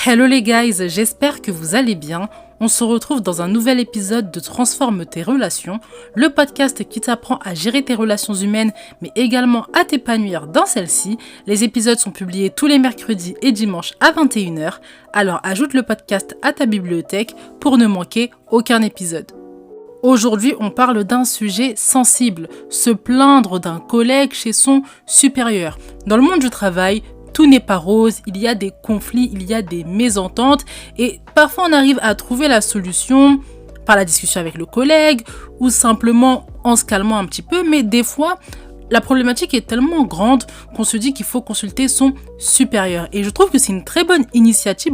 Hello les guys, j'espère que vous allez bien. On se retrouve dans un nouvel épisode de Transforme tes relations, le podcast qui t'apprend à gérer tes relations humaines, mais également à t'épanouir dans celles-ci. Les épisodes sont publiés tous les mercredis et dimanches à 21h, alors ajoute le podcast à ta bibliothèque pour ne manquer aucun épisode. Aujourd'hui, on parle d'un sujet sensible, se plaindre d'un collègue chez son supérieur. Dans le monde du travail, tout n'est pas rose, il y a des conflits, il y a des mésententes et parfois on arrive à trouver la solution par la discussion avec le collègue ou simplement en se calmant un petit peu, mais des fois la problématique est tellement grande qu'on se dit qu'il faut consulter son supérieur. Et je trouve que c'est une très bonne initiative,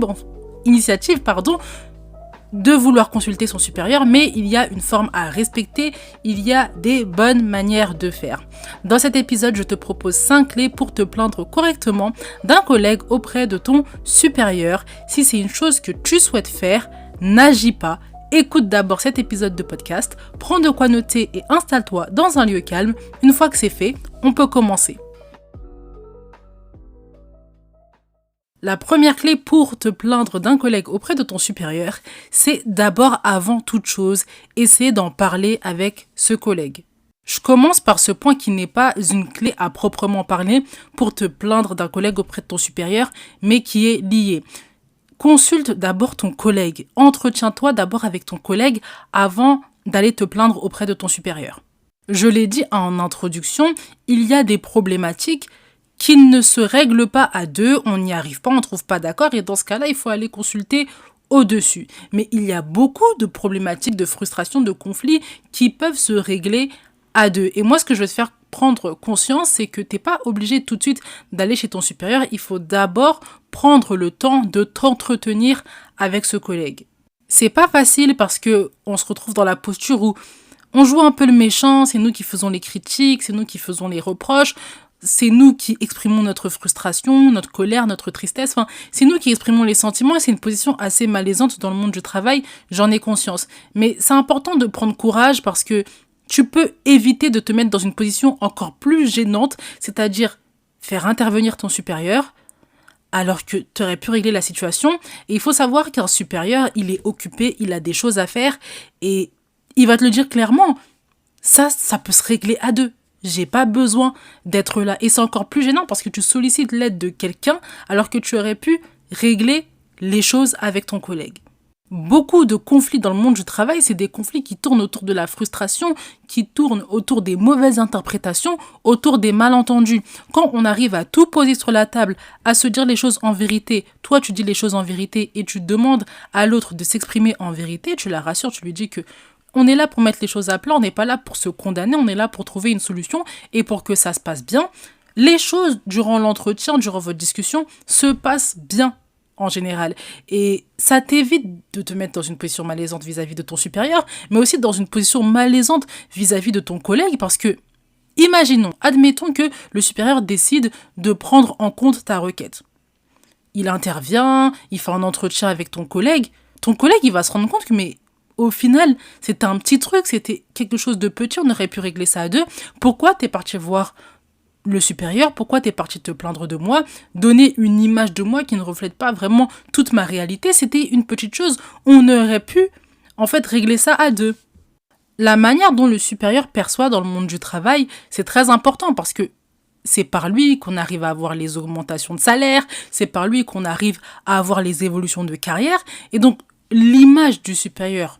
de vouloir consulter son supérieur, mais il y a une forme à respecter, il y a des bonnes manières de faire. Dans cet épisode, je te propose 5 clés pour te plaindre correctement d'un collègue auprès de ton supérieur. Si c'est une chose que tu souhaites faire, n'agis pas. Écoute d'abord cet épisode de podcast, prends de quoi noter et installe-toi dans un lieu calme. Une fois que c'est fait, on peut commencer. La première clé pour te plaindre d'un collègue auprès de ton supérieur, c'est d'abord, avant toute chose, essayer d'en parler avec ce collègue. Je commence par ce point qui n'est pas une clé à proprement parler pour te plaindre d'un collègue auprès de ton supérieur, mais qui est lié. Consulte d'abord ton collègue. Entretiens-toi d'abord avec ton collègue avant d'aller te plaindre auprès de ton supérieur. Je l'ai dit en introduction, il y a des problématiques qui ne se règlent pas à deux, on n'y arrive pas, on ne trouve pas d'accord, et dans ce cas-là, il faut aller consulter au-dessus. Mais il y a beaucoup de problématiques, de frustrations, de conflits qui peuvent se régler à deux. Et moi, ce que je vais te faire prendre conscience, c'est que tu n'es pas obligé tout de suite d'aller chez ton supérieur, il faut d'abord prendre le temps de t'entretenir avec ce collègue. C'est pas facile parce que on se retrouve dans la posture où on joue un peu le méchant, c'est nous qui faisons les critiques, c'est nous qui faisons les reproches, c'est nous qui exprimons notre frustration, notre colère, notre tristesse. Enfin, c'est nous qui exprimons les sentiments et c'est une position assez malaisante dans le monde du travail, j'en ai conscience. Mais c'est important de prendre courage parce que tu peux éviter de te mettre dans une position encore plus gênante, c'est-à-dire faire intervenir ton supérieur alors que tu aurais pu régler la situation. Et il faut savoir qu'un supérieur, il est occupé, il a des choses à faire et il va te le dire clairement. Ça peut se régler à deux. J'ai pas besoin d'être là. Et c'est encore plus gênant parce que tu sollicites l'aide de quelqu'un alors que tu aurais pu régler les choses avec ton collègue. Beaucoup de conflits dans le monde du travail, c'est des conflits qui tournent autour de la frustration, qui tournent autour des mauvaises interprétations, autour des malentendus. Quand on arrive à tout poser sur la table, à se dire les choses en vérité, toi tu dis les choses en vérité et tu demandes à l'autre de s'exprimer en vérité, tu la rassures, tu lui dis que on est là pour mettre les choses à plat, on n'est pas là pour se condamner, on est là pour trouver une solution et pour que ça se passe bien. Les choses durant l'entretien, durant votre discussion, se passent bien en général. Et ça t'évite de te mettre dans une position malaisante vis-à-vis de ton supérieur, mais aussi dans une position malaisante vis-à-vis de ton collègue parce que, admettons que le supérieur décide de prendre en compte ta requête. Il intervient, il fait un entretien avec ton collègue, il va se rendre compte que au final, c'était un petit truc, c'était quelque chose de petit, on aurait pu régler ça à deux. Pourquoi t'es parti voir le supérieur? Pourquoi t'es parti te plaindre de moi? Donner une image de moi qui ne reflète pas vraiment toute ma réalité, c'était une petite chose. On aurait pu, régler ça à deux. La manière dont le supérieur perçoit dans le monde du travail, c'est très important parce que c'est par lui qu'on arrive à avoir les augmentations de salaire, c'est par lui qu'on arrive à avoir les évolutions de carrière. Et donc, l'image du supérieur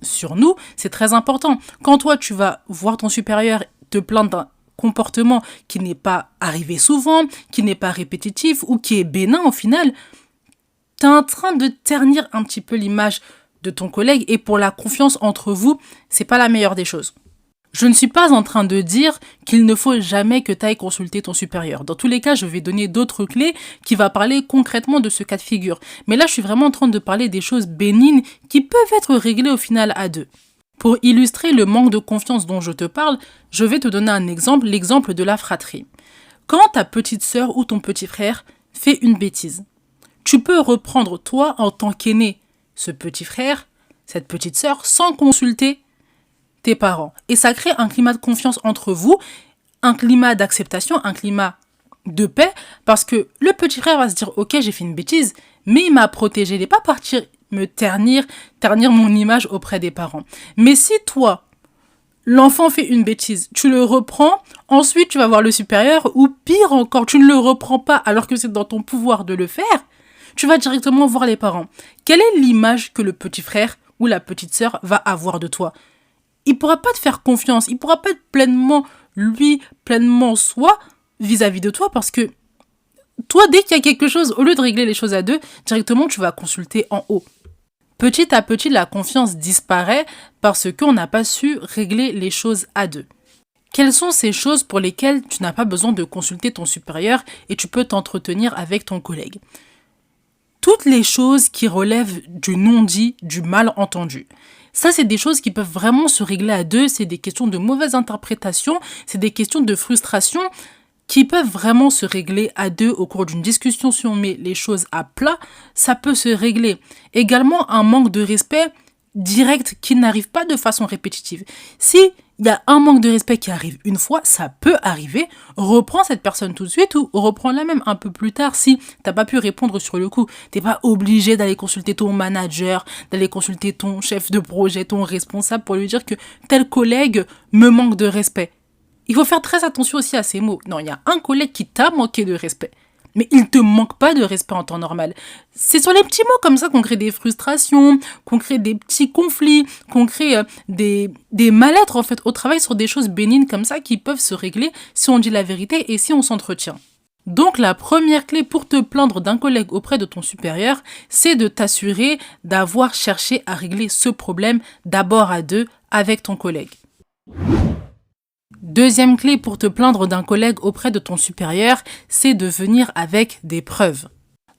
sur nous, c'est très important. Quand toi, tu vas voir ton supérieur te plaindre d'un comportement qui n'est pas arrivé souvent, qui n'est pas répétitif ou qui est bénin au final, tu es en train de ternir un petit peu l'image de ton collègue et pour la confiance entre vous, c'est pas la meilleure des choses. Je ne suis pas en train de dire qu'il ne faut jamais que tu ailles consulter ton supérieur. Dans tous les cas, je vais donner d'autres clés qui vont parler concrètement de ce cas de figure. Mais là, je suis vraiment en train de parler des choses bénignes qui peuvent être réglées au final à deux. Pour illustrer le manque de confiance dont je te parle, je vais te donner un exemple, l'exemple de la fratrie. Quand ta petite sœur ou ton petit frère fait une bêtise, tu peux reprendre toi en tant qu'aîné ce petit frère, cette petite sœur, sans consulter tes parents. Et ça crée un climat de confiance entre vous, un climat d'acceptation, un climat de paix, parce que le petit frère va se dire « Ok, j'ai fait une bêtise, mais il m'a protégé. Il n'est pas parti me ternir mon image auprès des parents. Mais si toi, l'enfant fait une bêtise, tu le reprends, ensuite tu vas voir le supérieur, ou pire encore, tu ne le reprends pas alors que c'est dans ton pouvoir de le faire, tu vas directement voir les parents. Quelle est l'image que le petit frère ou la petite sœur va avoir de toi? Il ne pourra pas te faire confiance, il ne pourra pas être pleinement soi vis-à-vis de toi, parce que toi, dès qu'il y a quelque chose, au lieu de régler les choses à deux, directement tu vas consulter en haut. Petit à petit, la confiance disparaît parce qu'on n'a pas su régler les choses à deux. Quelles sont ces choses pour lesquelles tu n'as pas besoin de consulter ton supérieur et tu peux t'entretenir avec ton collègue? Toutes les choses qui relèvent du non-dit, du malentendu. Ça, c'est des choses qui peuvent vraiment se régler à deux. C'est des questions de mauvaise interprétation, c'est des questions de frustration qui peuvent vraiment se régler à deux au cours d'une discussion. Si on met les choses à plat, ça peut se régler. Également, un manque de respect direct qui n'arrive pas de façon répétitive. Si il y a un manque de respect qui arrive une fois, ça peut arriver. Reprends cette personne tout de suite ou reprends-la même un peu plus tard si t'as pas pu répondre sur le coup. T'es pas obligé d'aller consulter ton manager, d'aller consulter ton chef de projet, ton responsable pour lui dire que tel collègue me manque de respect. Il faut faire très attention aussi à ces mots. Non, il y a un collègue qui t'a manqué de respect. Mais il ne te manque pas de respect en temps normal. C'est sur les petits mots comme ça qu'on crée des frustrations, qu'on crée des petits conflits, qu'on crée des mal-être en fait au travail sur des choses bénignes comme ça qui peuvent se régler si on dit la vérité et si on s'entretient. Donc la première clé pour te plaindre d'un collègue auprès de ton supérieur, c'est de t'assurer d'avoir cherché à régler ce problème d'abord à deux avec ton collègue. Deuxième clé pour te plaindre d'un collègue auprès de ton supérieur, c'est de venir avec des preuves.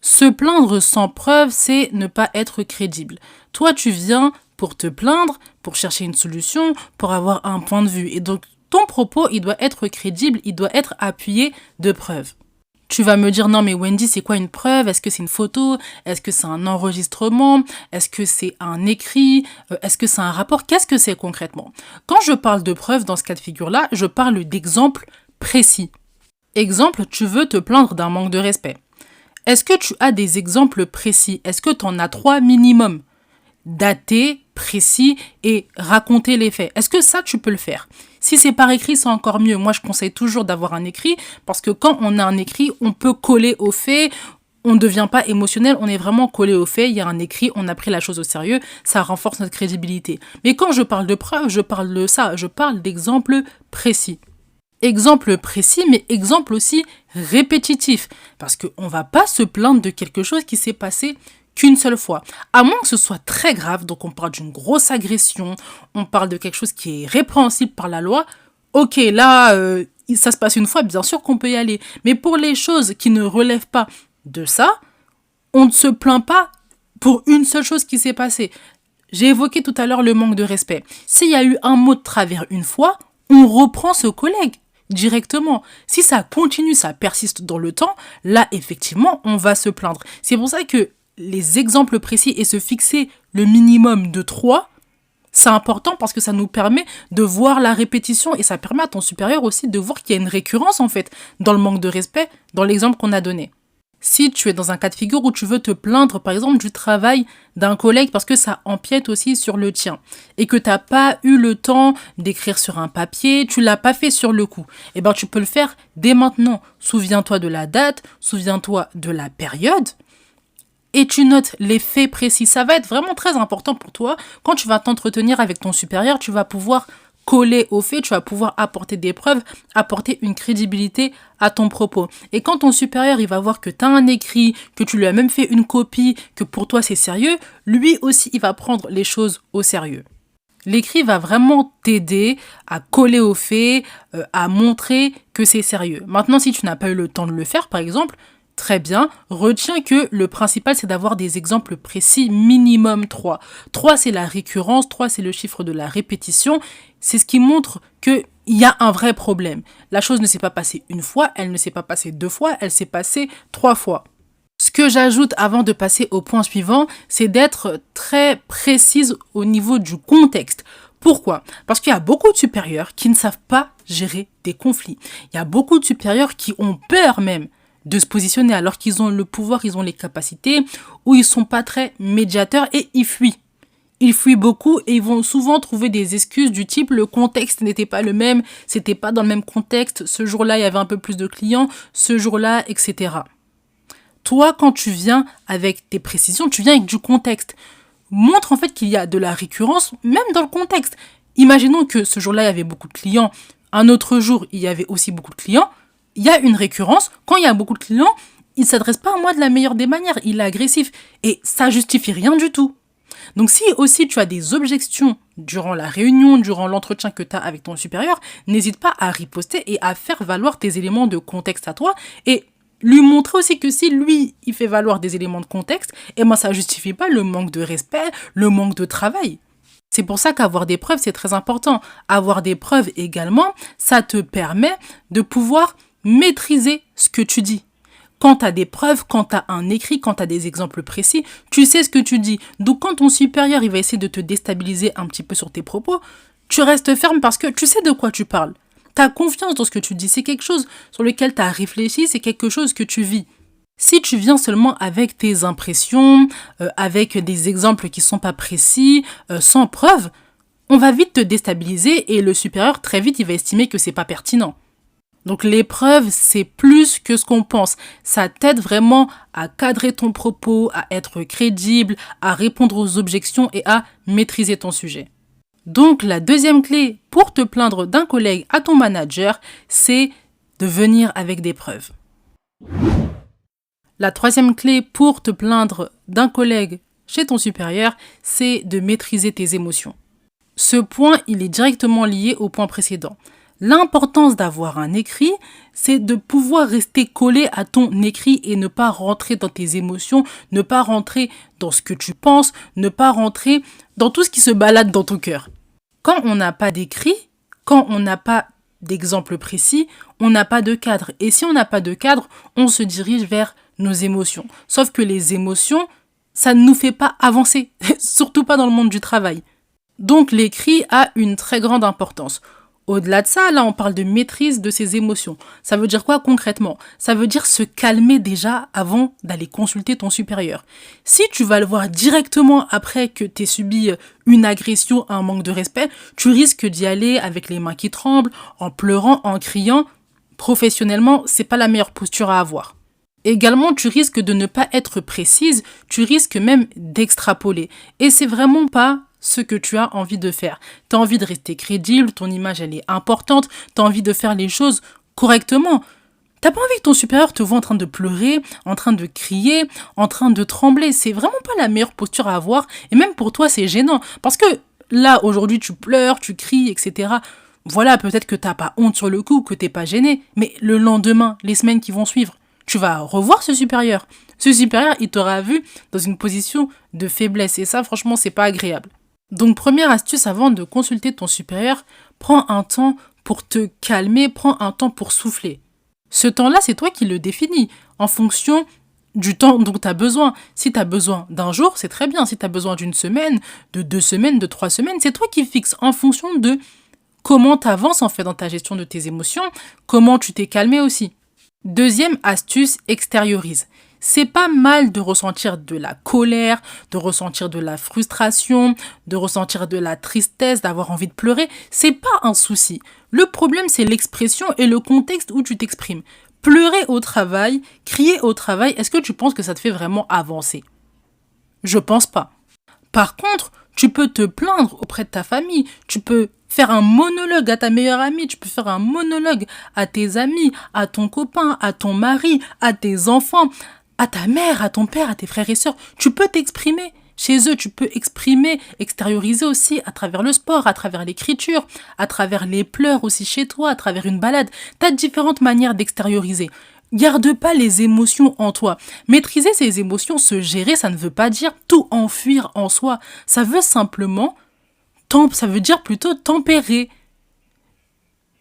Se plaindre sans preuve, c'est ne pas être crédible. Toi, tu viens pour te plaindre, pour chercher une solution, pour avoir un point de vue. Et donc, ton propos, il doit être crédible, il doit être appuyé de preuves. Tu vas me dire, non mais Wendy, c'est quoi une preuve? Est-ce que c'est une photo? Est-ce que c'est un enregistrement? Est-ce que c'est un écrit? Est-ce que c'est un rapport? Qu'est-ce que c'est concrètement? Quand je parle de preuve dans ce cas de figure-là, je parle d'exemples précis. Exemple, tu veux te plaindre d'un manque de respect. Est-ce que tu as des exemples précis? Est-ce que tu en as 3 minimum? Daté, précis et raconter les faits. Est-ce que ça, tu peux le faire? Si c'est par écrit, c'est encore mieux. Moi, je conseille toujours d'avoir un écrit parce que quand on a un écrit, on peut coller aux faits. On ne devient pas émotionnel, on est vraiment collé aux faits. Il y a un écrit, on a pris la chose au sérieux. Ça renforce notre crédibilité. Mais quand je parle de preuves, je parle de ça. Je parle d'exemples précis. Exemple précis, mais exemple aussi répétitif. Parce qu'on ne va pas se plaindre de quelque chose qui s'est passé qu'une seule fois. À moins que ce soit très grave, donc on parle d'une grosse agression, on parle de quelque chose qui est répréhensible par la loi, ok, là, ça se passe une fois, bien sûr qu'on peut y aller. Mais pour les choses qui ne relèvent pas de ça, on ne se plaint pas pour une seule chose qui s'est passée. J'ai évoqué tout à l'heure le manque de respect. S'il y a eu un mot de travers une fois, on reprend ce collègue directement. Si ça continue, ça persiste dans le temps, là, effectivement, on va se plaindre. C'est pour ça que les exemples précis et se fixer le minimum de 3, c'est important parce que ça nous permet de voir la répétition et ça permet à ton supérieur aussi de voir qu'il y a une récurrence en fait dans le manque de respect dans l'exemple qu'on a donné. Si tu es dans un cas de figure où tu veux te plaindre par exemple du travail d'un collègue parce que ça empiète aussi sur le tien et que tu n'as pas eu le temps d'écrire sur un papier, tu l'as pas fait sur le coup, eh ben tu peux le faire dès maintenant. Souviens-toi de la date, souviens-toi de la période. Et tu notes les faits précis. Ça va être vraiment très important pour toi. Quand tu vas t'entretenir avec ton supérieur, tu vas pouvoir coller aux faits, tu vas pouvoir apporter des preuves, apporter une crédibilité à ton propos. Et quand ton supérieur, il va voir que tu as un écrit, que tu lui as même fait une copie, que pour toi c'est sérieux, lui aussi, il va prendre les choses au sérieux. L'écrit va vraiment t'aider à coller aux faits, à montrer que c'est sérieux. Maintenant, si tu n'as pas eu le temps de le faire, par exemple, très bien, retiens que le principal, c'est d'avoir des exemples précis, minimum 3. 3, c'est la récurrence, 3, c'est le chiffre de la répétition. C'est ce qui montre qu'il y a un vrai problème. La chose ne s'est pas passée une fois, elle ne s'est pas passée 2 fois, elle s'est passée 3 fois. Ce que j'ajoute avant de passer au point suivant, c'est d'être très précise au niveau du contexte. Pourquoi? Parce qu'il y a beaucoup de supérieurs qui ne savent pas gérer des conflits. Il y a beaucoup de supérieurs qui ont peur même de se positionner alors qu'ils ont le pouvoir, ils ont les capacités, ou ils sont pas très médiateurs et ils fuient. Ils fuient beaucoup et ils vont souvent trouver des excuses du type le contexte n'était pas le même, c'était pas dans le même contexte, ce jour-là il y avait un peu plus de clients, ce jour-là, etc. Toi, quand tu viens avec tes précisions, tu viens avec du contexte. Montre en fait qu'il y a de la récurrence, même dans le contexte. Imaginons que ce jour-là, il y avait beaucoup de clients. Un autre jour, il y avait aussi beaucoup de clients. Il y a une récurrence. Quand il y a beaucoup de clients, il ne s'adresse pas à moi de la meilleure des manières. Il est agressif. Et ça justifie rien du tout. Donc si aussi tu as des objections durant la réunion, durant l'entretien que tu as avec ton supérieur, n'hésite pas à riposter et à faire valoir tes éléments de contexte à toi et lui montrer aussi que si lui, il fait valoir des éléments de contexte, eh ben ça ne justifie pas le manque de respect, le manque de travail. C'est pour ça qu'avoir des preuves, c'est très important. Avoir des preuves également, ça te permet de pouvoir maîtriser ce que tu dis. Quand tu as des preuves, quand tu as un écrit, quand tu as des exemples précis, tu sais ce que tu dis. Donc quand ton supérieur il va essayer de te déstabiliser un petit peu sur tes propos, tu restes ferme parce que tu sais de quoi tu parles. Tu as confiance dans ce que tu dis. C'est quelque chose sur lequel tu as réfléchi, c'est quelque chose que tu vis. Si tu viens seulement avec tes impressions, avec des exemples qui ne sont pas précis, sans preuve, on va vite te déstabiliser et le supérieur, très vite, il va estimer que c'est pas pertinent. Donc l'épreuve, c'est plus que ce qu'on pense. Ça t'aide vraiment à cadrer ton propos, à être crédible, à répondre aux objections et à maîtriser ton sujet. Donc la deuxième clé pour te plaindre d'un collègue à ton manager, c'est de venir avec des preuves. La troisième clé pour te plaindre d'un collègue chez ton supérieur, c'est de maîtriser tes émotions. Ce point, il est directement lié au point précédent. L'importance d'avoir un écrit, c'est de pouvoir rester collé à ton écrit et ne pas rentrer dans tes émotions, ne pas rentrer dans ce que tu penses, ne pas rentrer dans tout ce qui se balade dans ton cœur. Quand on n'a pas d'écrit, quand on n'a pas d'exemple précis, on n'a pas de cadre. Et si on n'a pas de cadre, on se dirige vers nos émotions. Sauf que les émotions, ça ne nous fait pas avancer, surtout pas dans le monde du travail. Donc l'écrit a une très grande importance. Au-delà de ça, là, on parle de maîtrise de ses émotions. Ça veut dire quoi concrètement? Ça veut dire se calmer déjà avant d'aller consulter ton supérieur. Si tu vas le voir directement après que tu aies subi une agression, un manque de respect, tu risques d'y aller avec les mains qui tremblent, en pleurant, en criant. Professionnellement, c'est pas la meilleure posture à avoir. Également, tu risques de ne pas être précise, tu risques même d'extrapoler. Et c'est vraiment pas ce que tu as envie de faire. Tu as envie de rester crédible, ton image elle est importante, tu as envie de faire les choses correctement. T'as pas envie que ton supérieur te voit en train de pleurer, en train de crier, en train de trembler. C'est vraiment pas la meilleure posture à avoir. Et même pour toi, c'est gênant. Parce que là, aujourd'hui, tu pleures, tu cries, etc. Voilà, peut-être que t'as pas honte sur le coup, que t'es pas gêné. Mais le lendemain, les semaines qui vont suivre, tu vas revoir ce supérieur. Ce supérieur, il t'aura vu dans une position de faiblesse. Et ça, franchement, c'est pas agréable. Donc, première astuce avant de consulter ton supérieur, prends un temps pour te calmer, prends un temps pour souffler. Ce temps-là, c'est toi qui le définis en fonction du temps dont tu as besoin. Si tu as besoin d'un jour, c'est très bien. Si tu as besoin d'une semaine, de 2 semaines, de 3 semaines, c'est toi qui fixes en fonction de comment tu avances en fait dans ta gestion de tes émotions, comment tu t'es calmé aussi. Deuxième astuce, extériorise. C'est pas mal de ressentir de la colère, de ressentir de la frustration, de ressentir de la tristesse, d'avoir envie de pleurer. C'est pas un souci. Le problème, c'est l'expression et le contexte où tu t'exprimes. Pleurer au travail, crier au travail, est-ce que tu penses que ça te fait vraiment avancer? Je pense pas. Par contre, tu peux te plaindre auprès de ta famille, tu peux faire un monologue à ta meilleure amie, tu peux faire un monologue à tes amis, à ton copain, à ton mari, à tes enfants, à ta mère, à ton père, à tes frères et sœurs. Tu peux t'exprimer chez eux, tu peux exprimer, extérioriser aussi à travers le sport, à travers l'écriture, à travers les pleurs aussi chez toi, à travers une balade. Tu as différentes manières d'extérioriser. Garde pas les émotions en toi. Maîtriser ses émotions, se gérer, ça ne veut pas dire tout enfuir en soi. Ça veut simplement, ça veut dire plutôt tempérer.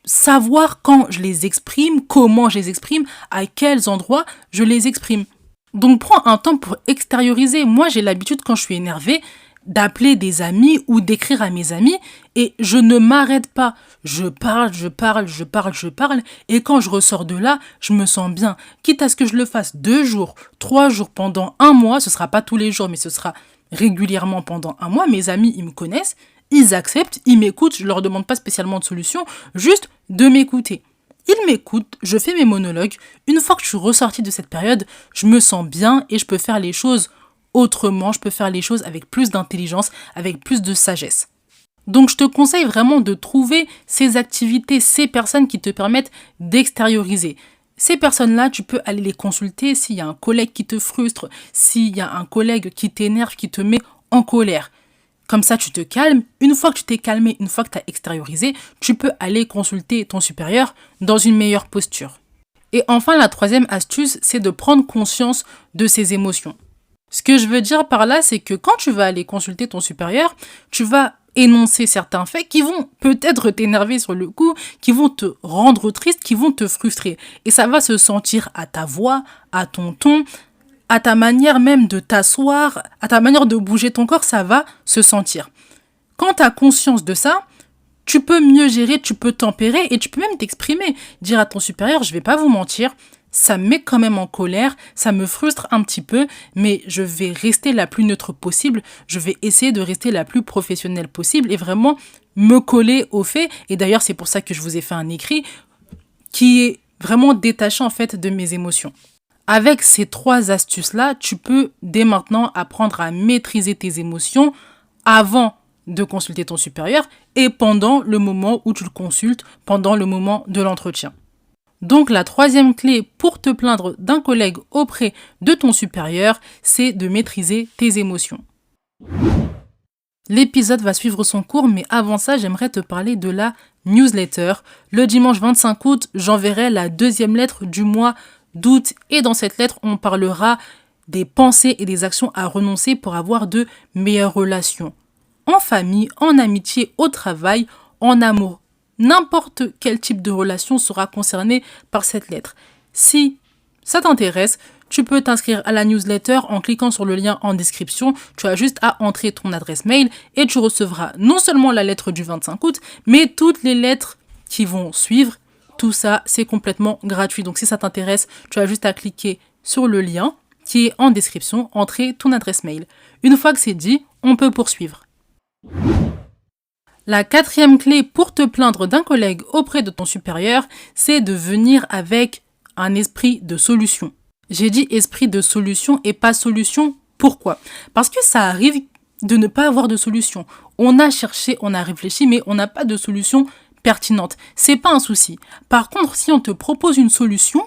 Savoir quand je les exprime, comment je les exprime, à quels endroits je les exprime. Donc prends un temps pour extérioriser. Moi, j'ai l'habitude quand je suis énervée d'appeler des amis ou d'écrire à mes amis et je ne m'arrête pas. Je parle. Et quand je ressors de là, je me sens bien. Quitte à ce que je le fasse 2 jours, 3 jours, pendant 1 mois, ce sera pas tous les jours, mais ce sera régulièrement pendant 1 mois. Mes amis, ils me connaissent, ils acceptent, ils m'écoutent. Je leur demande pas spécialement de solution, juste de m'écouter. Ils m'écoutent, je fais mes monologues. Une fois que je suis ressortie de cette période, je me sens bien et je peux faire les choses autrement. Je peux faire les choses avec plus d'intelligence, avec plus de sagesse. Donc je te conseille vraiment de trouver ces activités, ces personnes qui te permettent d'extérioriser. Ces personnes-là, tu peux aller les consulter s'il y a un collègue qui te frustre, s'il y a un collègue qui t'énerve, qui te met en colère. Comme ça, tu te calmes. Une fois que tu t'es calmé, une fois que tu as extériorisé, tu peux aller consulter ton supérieur dans une meilleure posture. Et enfin, la troisième astuce, c'est de prendre conscience de ses émotions. Ce que je veux dire par là, c'est que quand tu vas aller consulter ton supérieur, tu vas énoncer certains faits qui vont peut-être t'énerver sur le coup, qui vont te rendre triste, qui vont te frustrer. Et ça va se sentir à ta voix, à ton ton, à ta manière même de t'asseoir, à ta manière de bouger ton corps, ça va se sentir. Quand tu as conscience de ça, tu peux mieux gérer, tu peux tempérer et tu peux même t'exprimer. Dire à ton supérieur, je vais pas vous mentir, ça me met quand même en colère, ça me frustre un petit peu, mais je vais rester la plus neutre possible, je vais essayer de rester la plus professionnelle possible et vraiment me coller aux faits. Et d'ailleurs, c'est pour ça que je vous ai fait un écrit qui est vraiment détaché en fait de mes émotions. Avec ces 3 astuces-là, tu peux dès maintenant apprendre à maîtriser tes émotions avant de consulter ton supérieur et pendant le moment où tu le consultes, pendant le moment de l'entretien. Donc la 3e clé pour te plaindre d'un collègue auprès de ton supérieur, c'est de maîtriser tes émotions. L'épisode va suivre son cours, mais avant ça, j'aimerais te parler de la newsletter. Le dimanche 25 août, j'enverrai la 2e lettre du mois d'août et dans cette lettre, on parlera des pensées et des actions à renoncer pour avoir de meilleures relations. En famille, en amitié, au travail, en amour. N'importe quel type de relation sera concerné par cette lettre. Si ça t'intéresse, tu peux t'inscrire à la newsletter en cliquant sur le lien en description. Tu as juste à entrer ton adresse mail et tu recevras non seulement la lettre du 25 août, mais toutes les lettres qui vont suivre. Tout ça, c'est complètement gratuit. Donc si ça t'intéresse, tu as juste à cliquer sur le lien qui est en description, entrer ton adresse mail. Une fois que c'est dit, on peut poursuivre. La 4e clé pour te plaindre d'un collègue auprès de ton supérieur, c'est de venir avec un esprit de solution. J'ai dit esprit de solution et pas solution. Pourquoi ? Parce que ça arrive de ne pas avoir de solution. On a cherché, on a réfléchi, mais on n'a pas de solution pertinente. C'est pas un souci. Par contre, si on te propose une solution,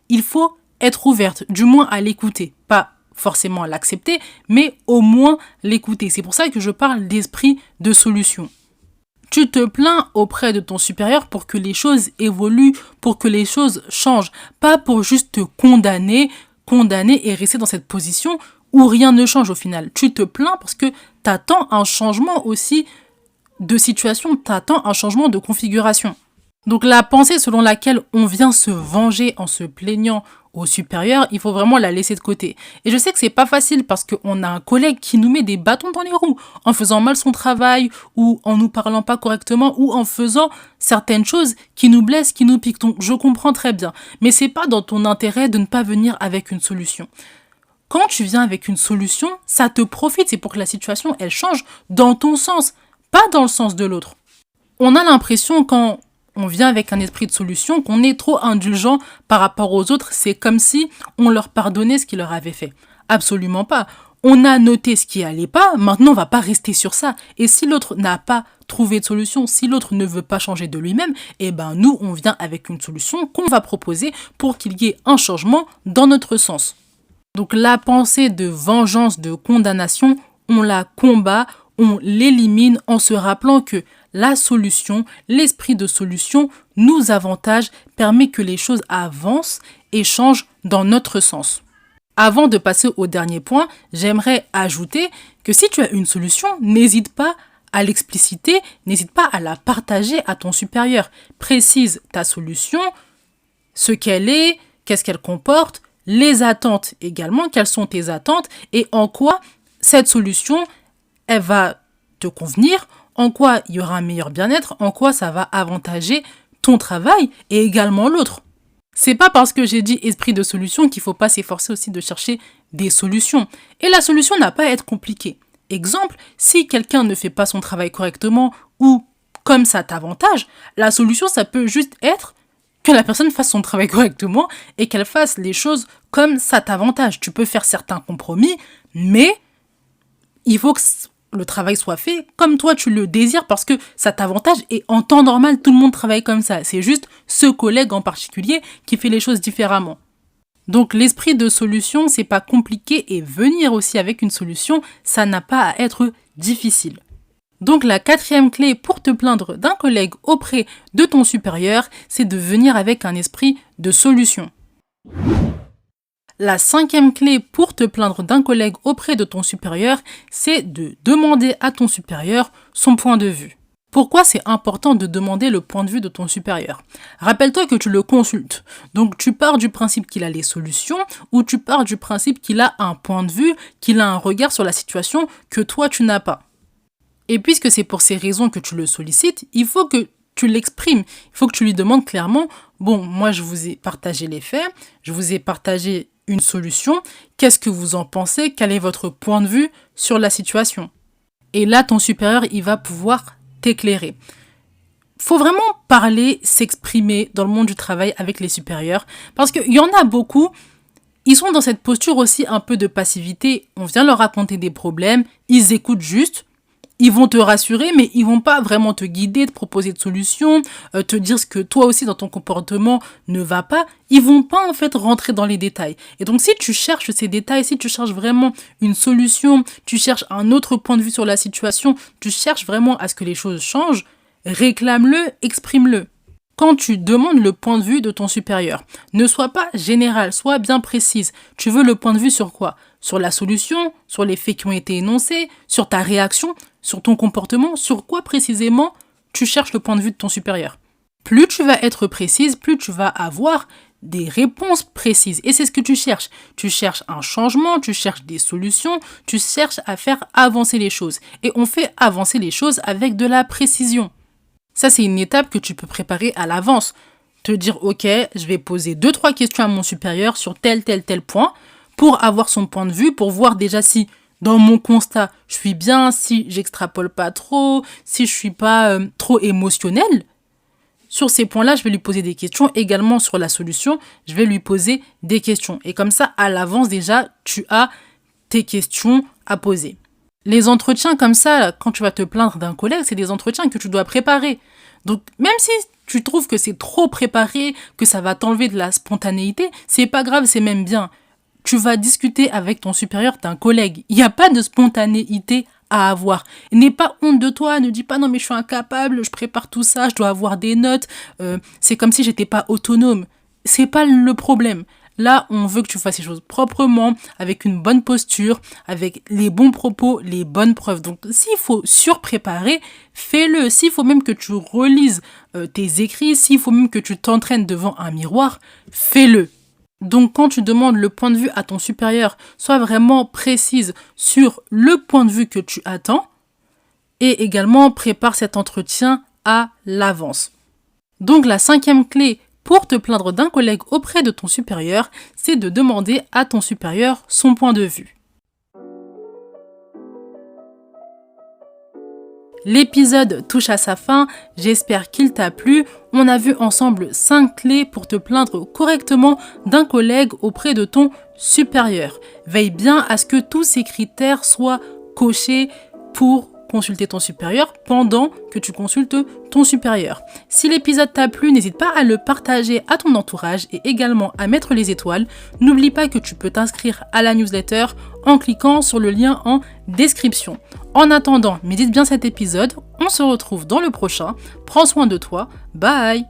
il faut être ouverte, du moins à l'écouter. Pas forcément à l'accepter, mais au moins l'écouter. C'est pour ça que je parle d'esprit de solution. Tu te plains auprès de ton supérieur pour que les choses évoluent, pour que les choses changent, pas pour juste te condamner et rester dans cette position où rien ne change au final. Tu te plains parce que tu attends un changement aussi de situation, tu attends un changement de configuration. Donc la pensée selon laquelle on vient se venger en se plaignant au supérieur, il faut vraiment la laisser de côté. Et je sais que c'est pas facile parce qu'on a un collègue qui nous met des bâtons dans les roues en faisant mal son travail ou en nous parlant pas correctement ou en faisant certaines choses qui nous blessent, qui nous piquent. Donc je comprends très bien. Mais c'est pas dans ton intérêt de ne pas venir avec une solution. Quand tu viens avec une solution, ça te profite. C'est pour que la situation, elle change dans ton sens, pas dans le sens de l'autre. On a l'impression quand on vient avec un esprit de solution, qu'on est trop indulgent par rapport aux autres. C'est comme si on leur pardonnait ce qu'ils leur avaient fait. Absolument pas. On a noté ce qui allait pas, maintenant on va pas rester sur ça. Et si l'autre n'a pas trouvé de solution, si l'autre ne veut pas changer de lui-même, eh ben nous on vient avec une solution qu'on va proposer pour qu'il y ait un changement dans notre sens. Donc la pensée de vengeance, de condamnation, on la combat, on l'élimine en se rappelant que la solution, l'esprit de solution nous avantage, permet que les choses avancent et changent dans notre sens. Avant de passer au dernier point, j'aimerais ajouter que si tu as une solution, n'hésite pas à l'expliciter, n'hésite pas à la partager à ton supérieur. Précise ta solution, ce qu'elle est, qu'est-ce qu'elle comporte, les attentes également, quelles sont tes attentes et en quoi cette solution elle va te convenir, en quoi il y aura un meilleur bien-être, en quoi ça va avantager ton travail et également l'autre. C'est pas parce que j'ai dit esprit de solution qu'il faut pas s'efforcer aussi de chercher des solutions. Et la solution n'a pas à être compliquée. Exemple, si quelqu'un ne fait pas son travail correctement ou comme ça t'avantage, la solution ça peut juste être que la personne fasse son travail correctement et qu'elle fasse les choses comme ça t'avantage. Tu peux faire certains compromis, mais il faut que le travail soit fait comme toi tu le désires parce que ça t'avantage et en temps normal tout le monde travaille comme ça. C'est juste ce collègue en particulier qui fait les choses différemment. Donc l'esprit de solution, c'est pas compliqué et venir aussi avec une solution, ça n'a pas à être difficile. Donc la 4e clé pour te plaindre d'un collègue auprès de ton supérieur, c'est de venir avec un esprit de solution. La 5e clé pour te plaindre d'un collègue auprès de ton supérieur, c'est de demander à ton supérieur son point de vue. Pourquoi c'est important de demander le point de vue de ton supérieur? Rappelle-toi que tu le consultes. Donc tu pars du principe qu'il a les solutions ou tu pars du principe qu'il a un point de vue, qu'il a un regard sur la situation que toi tu n'as pas. Et puisque c'est pour ces raisons que tu le sollicites, il faut que tu l'exprimes. Il faut que tu lui demandes clairement, bon, moi je vous ai partagé les faits, je vous ai partagé une solution, qu'est-ce que vous en pensez? Quel est votre point de vue sur la situation? Et là, ton supérieur, il va pouvoir t'éclairer. Faut vraiment parler, s'exprimer dans le monde du travail avec les supérieurs, parce qu'il y en a beaucoup, ils sont dans cette posture aussi un peu de passivité. On vient leur raconter des problèmes, ils écoutent juste, ils vont te rassurer, mais ils vont pas vraiment te guider, te proposer de solutions, te dire ce que toi aussi dans ton comportement ne va pas. Ils vont pas en fait rentrer dans les détails. Et donc si tu cherches ces détails, si tu cherches vraiment une solution, tu cherches un autre point de vue sur la situation, tu cherches vraiment à ce que les choses changent, réclame-le, exprime-le. Quand tu demandes le point de vue de ton supérieur, ne sois pas général, sois bien précise. Tu veux le point de vue sur quoi? Sur la solution, sur les faits qui ont été énoncés, sur ta réaction, sur ton comportement, sur quoi précisément tu cherches le point de vue de ton supérieur. Plus tu vas être précise, plus tu vas avoir des réponses précises. Et c'est ce que tu cherches. Tu cherches un changement, tu cherches des solutions, tu cherches à faire avancer les choses. Et on fait avancer les choses avec de la précision. Ça, c'est une étape que tu peux préparer à l'avance. Te dire, ok, je vais poser 2-3 questions à mon supérieur sur tel point pour avoir son point de vue, pour voir déjà si dans mon constat, je suis bien, si j'extrapole pas trop, si je suis pas trop émotionnelle. Sur ces points-là, je vais lui poser des questions. Également sur la solution, je vais lui poser des questions. Et comme ça, à l'avance déjà, tu as tes questions à poser. Les entretiens comme ça, quand tu vas te plaindre d'un collègue, c'est des entretiens que tu dois préparer. Donc, même si tu trouves que c'est trop préparé, que ça va t'enlever de la spontanéité, c'est pas grave, c'est même bien. Tu vas discuter avec ton supérieur, d'un collègue. Il n'y a pas de spontanéité à avoir. N'aie pas honte de toi, ne dis pas non mais je suis incapable, je prépare tout ça, je dois avoir des notes, c'est comme si j'étais pas autonome. C'est pas le problème. Là, on veut que tu fasses les choses proprement, avec une bonne posture, avec les bons propos, les bonnes preuves. Donc, s'il faut surpréparer, fais-le. S'il faut même que tu relises tes écrits, s'il faut même que tu t'entraînes devant un miroir, fais-le. Donc, quand tu demandes le point de vue à ton supérieur, sois vraiment précise sur le point de vue que tu attends et également prépare cet entretien à l'avance. Donc, la 5e clé pour te plaindre d'un collègue auprès de ton supérieur, c'est de demander à ton supérieur son point de vue. L'épisode touche à sa fin, j'espère qu'il t'a plu. On a vu ensemble 5 clés pour te plaindre correctement d'un collègue auprès de ton supérieur. Veille bien à ce que tous ces critères soient cochés pour consulter ton supérieur pendant que tu consultes ton supérieur. Si l'épisode t'a plu, n'hésite pas à le partager à ton entourage et également à mettre les étoiles. N'oublie pas que tu peux t'inscrire à la newsletter en cliquant sur le lien en description. En attendant, médite bien cet épisode. On se retrouve dans le prochain. Prends soin de toi. Bye!